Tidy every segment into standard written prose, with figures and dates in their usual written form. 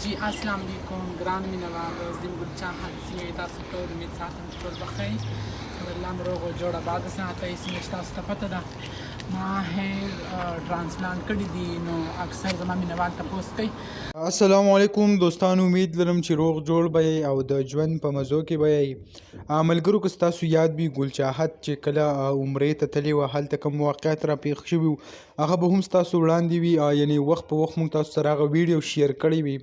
جی السلام علیکم ګران مینهوالو، زه یم ګلچاهد سیمې تاسو ټول امید ساتم چې ټول به ښه یئ. الله مو روغ او جوړ آباد ساتئ. څنګه چې تاسو ته پته ده ما هیر ټرانسپلانټ کړي دي، نو اکثر زما مینهوال تپوس کوي. السلام علیکم دوستانو، امید لرم چې روغ جوړ به یې او د ژوند په مزو کې به یې. ملګرو که ستاسو یاد وي ګلچاهد چې کله عمرې ته تللی وه، هلته کوم واقعیت را پیښ شوي وو هغه به هم ستاسو وړاندې وي. یعنې وخت په وخت موږ تاسو سره هغه ویډیو شیر کړی وي.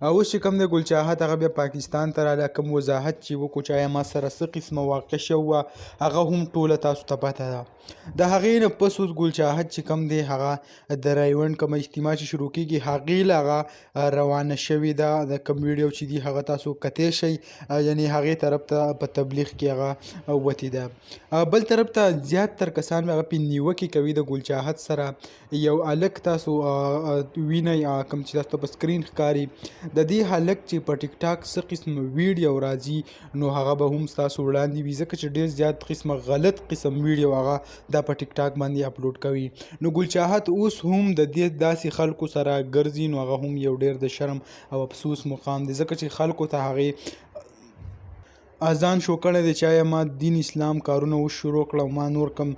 اوس چې کوم دی ګلچاهد هغه بیا پاکستان ته راله، کوم وضاحت چې وکړو چې آیا ما سره څه قسمه واقع شوې وه هغه هم ټوله تاسو ته پته ده. د هغې نه پس اوس ګلچاهد چې کوم دی هغه د رایوند کومه اجتماع چې شروع کېږي هغې له هغه روانه شوې ده. د کوم ویډیو چې دی هغه تاسو کتی شئ، یعنې هغې طرف ته په تبلیغ کې هغه وتې ده. بل طرف ته زیات تر کسان هغه پې نیوکې کوي د ګلچاهد سره. یو هلک تاسو وینئ کوم چې تاسو ته په سکرین ښکاري، د دې هلک چې په ټیک ټاک څه قسم ویډیو راځي نو هغه به هم ستاسو وړاندې وي، ځکه چې ډېر زیات قسمه غلط قسم ویډیو هغه دا په ټیک ټاک باندې اپلوډ کوي. نو ګلچاهد اوس هم د دې داسې خلکو سره ګرځي، نو هغه هم یو ډېر د شرم او افسوس مقام دی، ځکه چې خلکو ته هغې اذان شو کړی دی چې آیا ما دین اسلام کارونه اوس شروع کړه او ما نور کوم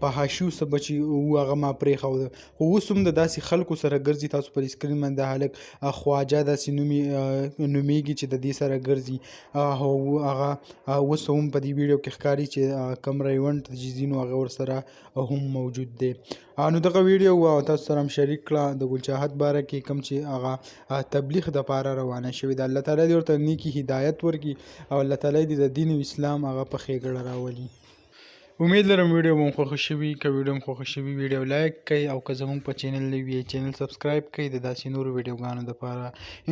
په حاشیو څه بچي و هغه ما پرېښوده. خو اوس هم د داسې خلکو سره ګرځي. تاسو پر سکرین باندې د هلک خواجه داسې نومیږي چې د دې سره ګرځي. هغه اوس هم په دې ویډیو کې ښکاري چې کوم ریونډ چې ځي نو هغه ورسره هم موجود دی. نو دغه ویډیو تاسو سره هم شریک کړه د ګلچاهد باره کې، کوم چې هغه تبلیغ دپاره روانه شوې ده. الله تعالی دې ورته نیکي هدایت ورکړي او الله تعالی دې د دین او اسلام هغه په ښېګړه راولي. امید لرم ویډیو مو خوښه شوي. که ویډیو مو خوښه شوي ویډیو لایک کړئ او که زموږ په چینل نوي یې چینل سبسکرایب کړئ د داسې نورو ویډیوګانو دپاره.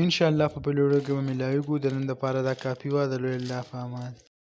انشاءالله په بل ویډیو کې به ملاویږو. د نن دپاره دا کافي وه. د لوی الله په امان.